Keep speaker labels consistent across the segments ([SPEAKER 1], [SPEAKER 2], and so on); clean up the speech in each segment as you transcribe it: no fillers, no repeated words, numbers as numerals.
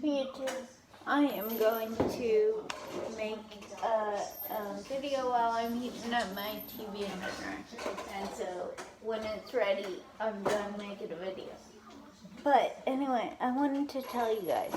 [SPEAKER 1] YouTube. I am going to make a video while I'm heating up my TV and dinner. And so when it's ready, I'm done making a video. But anyway, I wanted to tell you guys,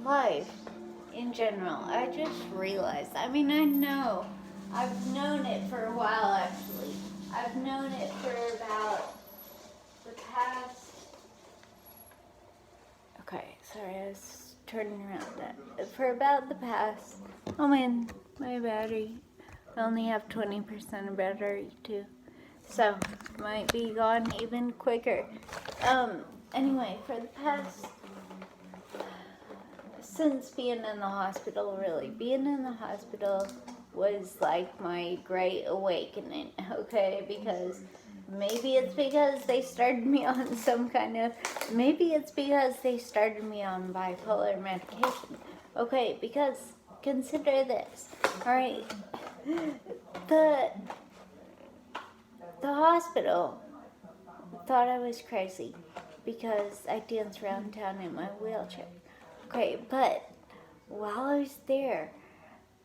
[SPEAKER 1] life in general, I just realized, I know, I've known it for a while actually. I've known it for about the past, okay, sorry, I was turning around that. For about the past, oh man, my battery, I only have 20% of battery too. So, might be gone even quicker. Anyway, for the past, since being in the hospital, really, being in the hospital was like my great awakening, okay? Because maybe it's because they started me on maybe it's because they started me on bipolar medication, okay? Because consider this, alright? The hospital thought I was crazy because I danced around town in my wheelchair. Okay, but while I was there,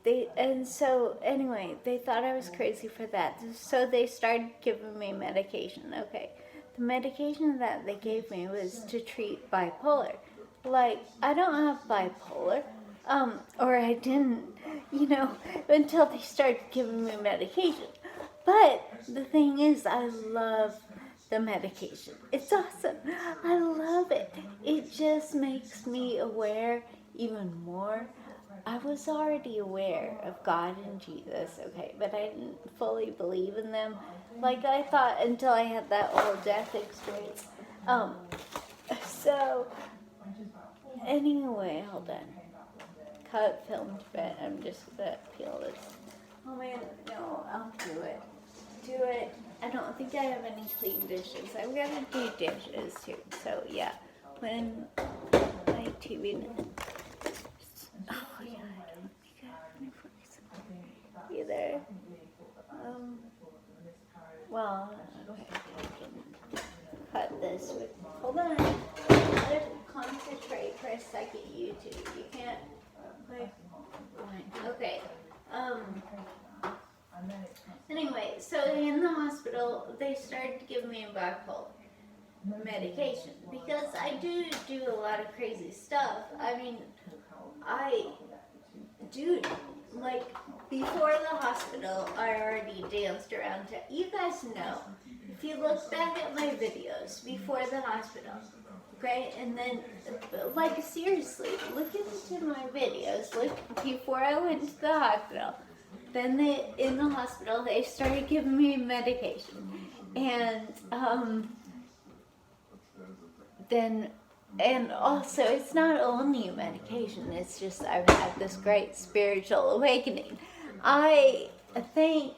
[SPEAKER 1] they thought I was crazy for that. So they started giving me medication. Okay, the medication that they gave me was to treat bipolar. Like, I don't have bipolar, or I didn't, until they started giving me medication. But the thing is, I love the medication. It's awesome. I love it. It just makes me aware even more. I was already aware of God and Jesus, okay, but I didn't fully believe in them. Like I thought until I had that whole death experience. So, anyway, hold on. Cut filmed bit. I'm just gonna peel this. Oh man, no, I'll do it. I don't think I have any clean dishes. I'm gonna do dishes too. So yeah, when my TV. Oh yeah, I don't think I have any forks either. Well, okay, I can cut this with. Hold on. Let's concentrate for a second, YouTube. You can't. Okay. Anyway, so in the hospital, they started giving me bipolar medication because I do a lot of crazy stuff. Like, before the hospital, I already danced around town. You guys know, if you look back at my videos before the hospital, okay, and then, like, seriously, look into my videos, before I went to the hospital. Then in the hospital, they started giving me medication. And and also, it's not only medication, it's just I've had this great spiritual awakening. I thank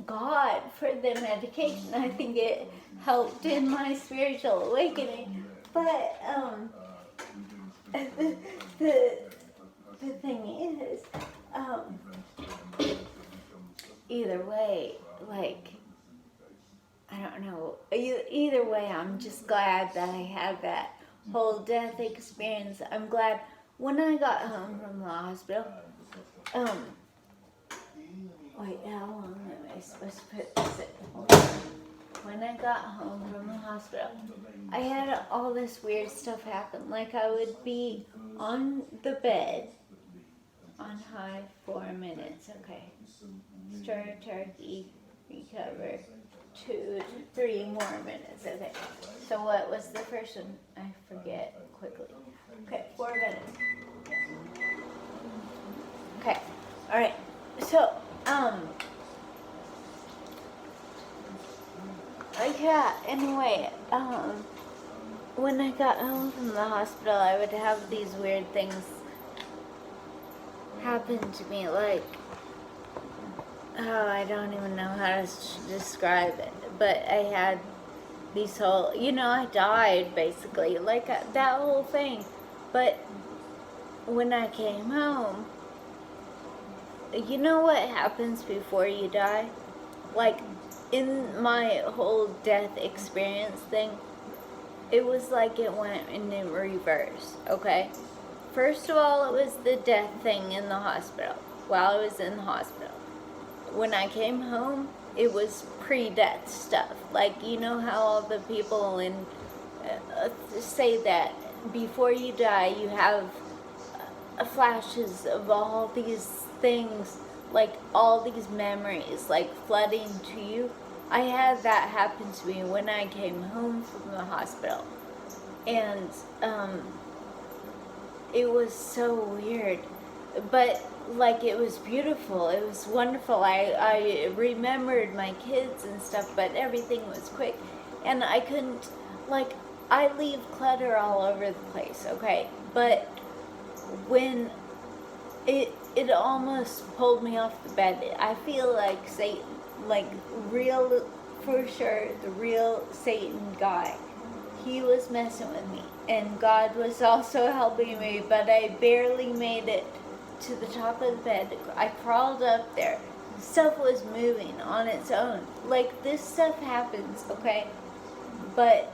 [SPEAKER 1] God for the medication. I think it helped in my spiritual awakening. But the thing is, either way, like, I don't know. Either way, I'm just glad that I had that whole death experience. I'm glad when I got home from the hospital. Wait, how long am I supposed to put this in? When I got home from the hospital, I had all this weird stuff happen. Like, I would be on the bed on high 4 minutes. Okay. Stir turkey, recover. 2 to 3 more minutes. Okay. So what was the first one? I forget quickly. Okay, 4 minutes. Okay. All right. So yeah. Anyway, when I got home from the hospital, I would have these weird things happen to me, like. Oh, I don't even know how to describe it, but I had these whole, I died basically, like that whole thing. But when I came home, you know what happens before you die? Like, in my whole death experience thing, it was like it went in reverse, okay? First of all, it was the death thing in the hospital, while I was in the hospital. When I came home, it was pre-death stuff. Like, you know how all the people say that before you die, you have flashes of all these things, like all these memories, like flooding to you. I had that happen to me when I came home from the hospital. And it was so weird. But like, it was beautiful. It was wonderful. I remembered my kids and stuff, but everything was quick. And I couldn't, like, I leave clutter all over the place, okay? But when it almost pulled me off the bed, I feel like Satan, like real, for sure, the real Satan guy, he was messing with me. And God was also helping me, but I barely made it to the top of the bed. I crawled up there. Stuff was moving on its own. Like, this stuff happens, okay? But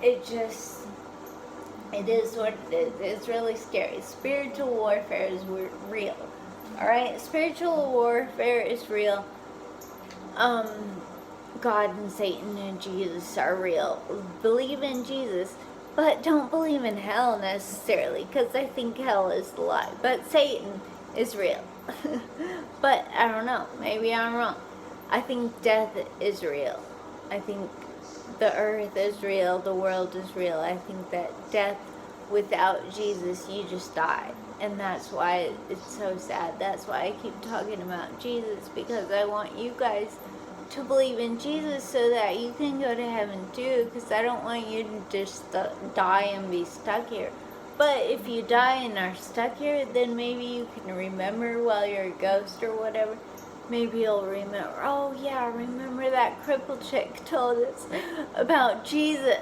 [SPEAKER 1] it is what it is. It's really scary. Spiritual warfare is real. Alright? Spiritual warfare is real. God and Satan and Jesus are real. Believe in Jesus, but don't believe in hell necessarily, because I think hell is the lie. But Satan is real. But I don't know. Maybe I'm wrong. I think death is real. I think the earth is real. The world is real. I think that death without Jesus, you just die. And that's why it's so sad. That's why I keep talking about Jesus, because I want you guys to believe in Jesus so that you can go to heaven too, because I don't want you to just die and be stuck here. But if you die and are stuck here, then maybe you can remember while you're a ghost or whatever. Maybe you'll remember, oh yeah, remember that crippled chick told us about Jesus.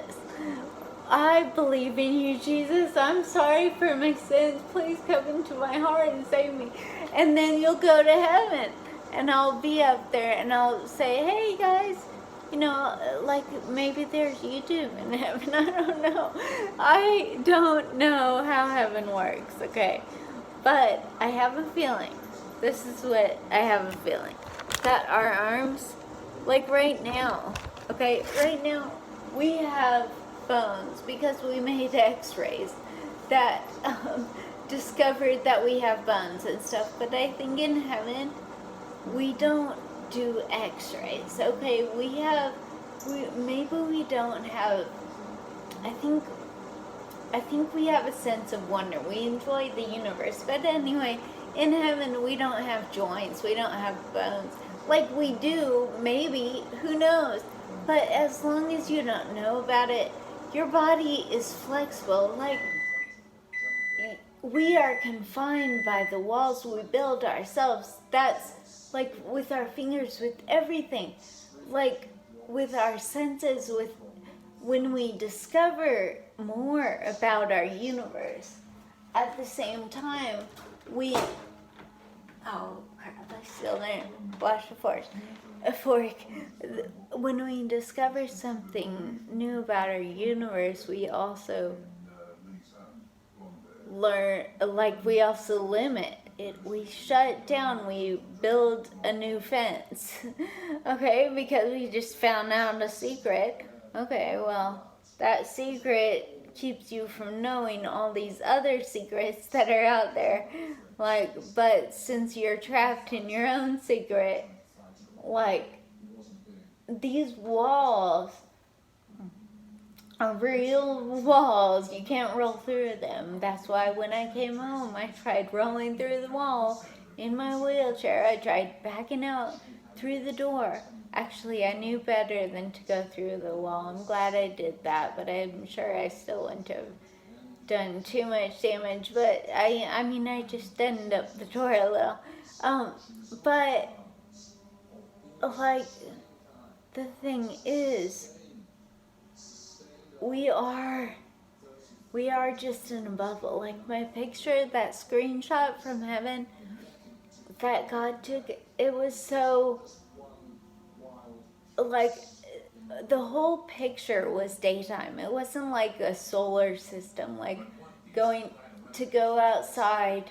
[SPEAKER 1] I believe in you, Jesus. I'm sorry for my sins. Please come into my heart and save me. And then you'll go to heaven. And I'll be up there and I'll say, hey guys, you know, like maybe there's YouTube in heaven. I don't know. I don't know how heaven works, okay? But I have a feeling. This is what I have a feeling. That our arms, like right now, okay, right now we have bones because we made x-rays that discovered that we have bones and stuff. But I think in heaven, we don't do x-rays, okay? Maybe we don't have, I think we have a sense of wonder. We enjoy the universe. But anyway, in heaven, we don't have joints. We don't have bones. Like we do, maybe, who knows? But as long as you don't know about it, your body is flexible. Like, we are confined by the walls we build ourselves. That's like with our fingers, with everything, like with our senses, with when we discover more about our universe. At the same time, oh crap, I still didn't wash a fork. When we discover something new about our universe, we also learn, like we also limit it. We shut down, we build a new fence. Okay, because we just found out a secret. Okay, well, that secret keeps you from knowing all these other secrets that are out there. Like, but since you're trapped in your own secret, like, these walls are real walls. You can't roll through them. That's why when I came home, I tried rolling through the wall in my wheelchair. I tried backing out through the door. Actually, I knew better than to go through the wall. I'm glad I did that, but I'm sure I still wouldn't have done too much damage. But I mean, I just dented up the door a little. But like, the thing is, we are just in a bubble. Like my picture, that screenshot from heaven that God took, it was so, like, the whole picture was daytime. It wasn't like a solar system, like to go outside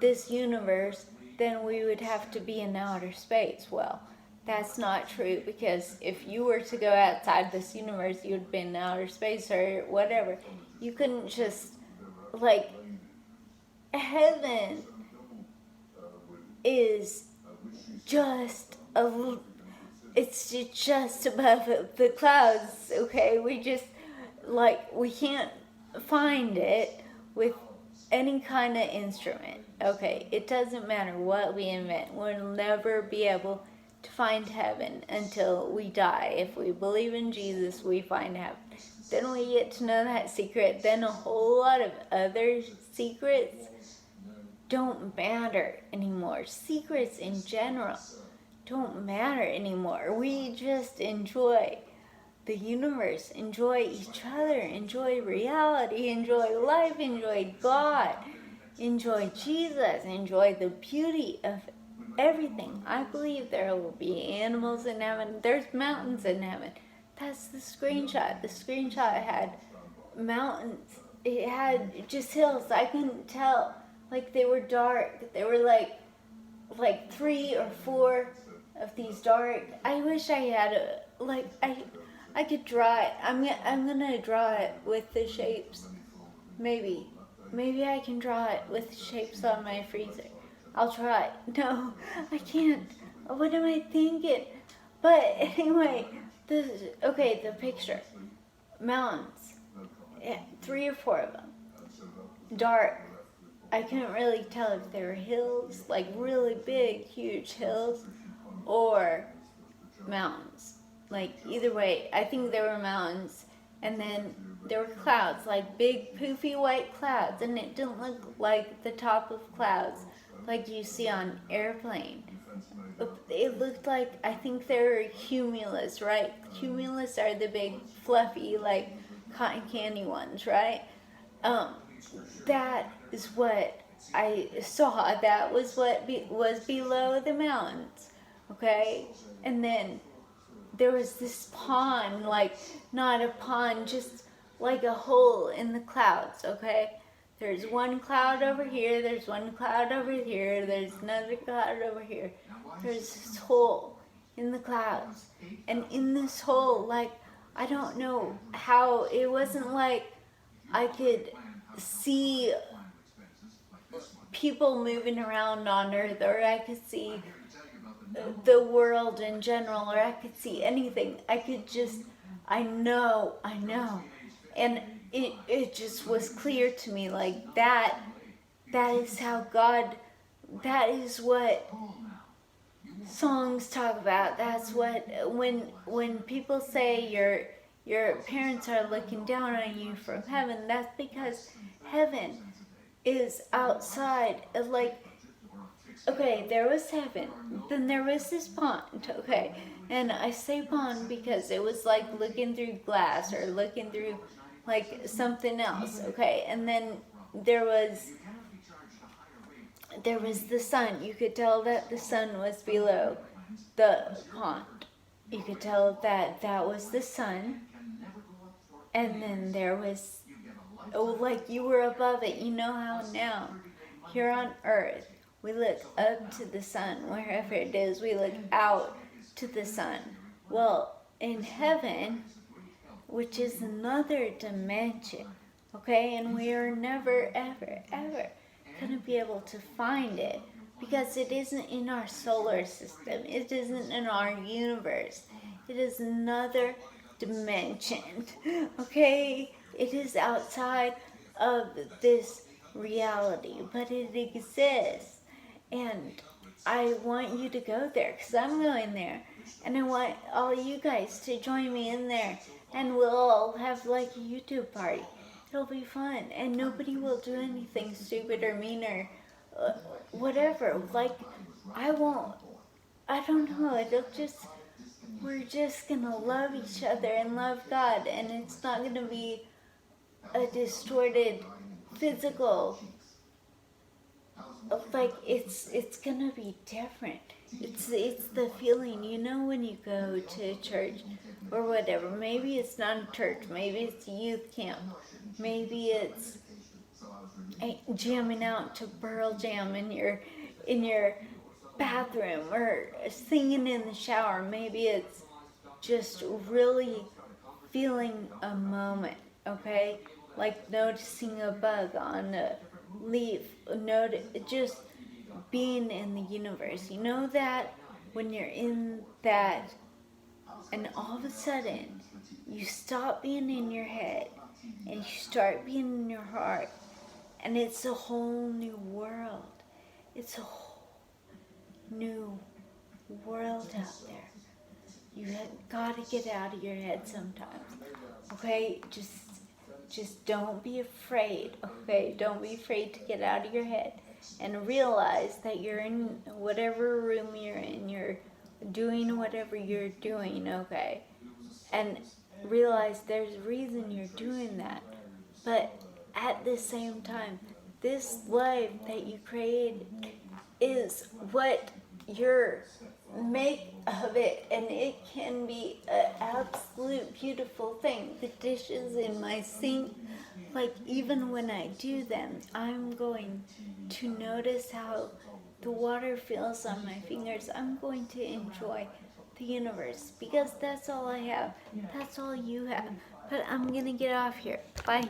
[SPEAKER 1] this universe, then we would have to be in outer space. Well, that's not true, because if you were to go outside this universe, you'd be in outer space or whatever. You couldn't just, like, heaven is just it's just above the clouds, okay? We can't find it with any kind of instrument, okay? It doesn't matter what we invent. We'll never be able to find heaven until we die. If we believe in Jesus, we find heaven. Then we get to know that secret. Then a whole lot of other secrets don't matter anymore. Secrets in general don't matter anymore. We just enjoy the universe, enjoy each other, enjoy reality, enjoy life, enjoy God, enjoy Jesus, enjoy the beauty of everything. I believe there will be animals in heaven. There's mountains in heaven. That's the screenshot. The screenshot had mountains. It had just hills. I couldn't tell. Like, they were dark. They were like 3 or 4 of these dark. I wish I had I could draw it. I'm gonna draw it with the shapes. Maybe I can draw it with the shapes on my freezer. I'll try. No, I can't. What am I thinking? But anyway, the picture. Mountains. Yeah, 3 or 4 of them. Dark. I couldn't really tell if they were hills, like really big, huge hills, or mountains. Like, either way, I think there were mountains. And then there were clouds, like big poofy white clouds, and it didn't look like the top of clouds like you see on airplane. It looked like, I think they were cumulus, right? Cumulus are the big fluffy, like cotton candy ones, right? That is what I saw. That was what was below the mountains, okay? And then there was this pond, like, not a pond, just like a hole in the clouds, okay? There's one cloud over here, there's one cloud over here, there's another cloud over here. There's this hole in the clouds. And in this hole, like, I don't know how, it wasn't like I could see people moving around on Earth, or I could see the world in general, or I could see anything. I know. And it just was clear to me, like, that is how God, that is what songs talk about. That's what, when people say your parents are looking down on you from heaven, that's because heaven is outside. Like, okay, there was heaven, then there was this pond, okay? And I say pond because it was like looking through glass, or looking through like something else, okay? And then there was the sun. You could tell that the sun was below the pond. You could tell that was the sun. And then there was, like you were above it. You know how now, here on Earth, we look up to the sun. Wherever it is, we look out to the sun. Well, in heaven, which is another dimension, okay? And we are never, ever, ever going to be able to find it, because it isn't in our solar system. It isn't in our universe. It is another dimension, okay? It is outside of this reality, but it exists. And I want you to go there, because I'm going there. And I want all you guys to join me in there. And we'll all have like a YouTube party. It'll be fun. And nobody will do anything stupid or mean or whatever. Like, I don't know. We're just going to love each other and love God. And it's not going to be a distorted physical, like, it's gonna be different. It's the feeling, you know, when you go to church or whatever. Maybe it's not a church, maybe it's a youth camp, maybe it's jamming out to Pearl Jam in your bathroom or singing in the shower. Maybe it's just really feeling a moment, okay? Like noticing a bug on a leaf, just being in the universe. You know that when you're in that, and all of a sudden you stop being in your head and you start being in your heart, and it's a whole new world. It's a whole new world out there. You got to get out of your head sometimes, okay? Just don't be afraid, okay? Don't be afraid to get out of your head and realize that you're in whatever room you're in. You're doing whatever you're doing, okay? And realize there's a reason you're doing that. But at the same time, this life that you created is what you're make of it, and it can be an absolute beautiful thing. The dishes in my sink, like even when I do them, I'm going to notice how the water feels on my fingers. I'm going to enjoy the universe because that's all I have. That's all you have. But I'm gonna get off here. Bye.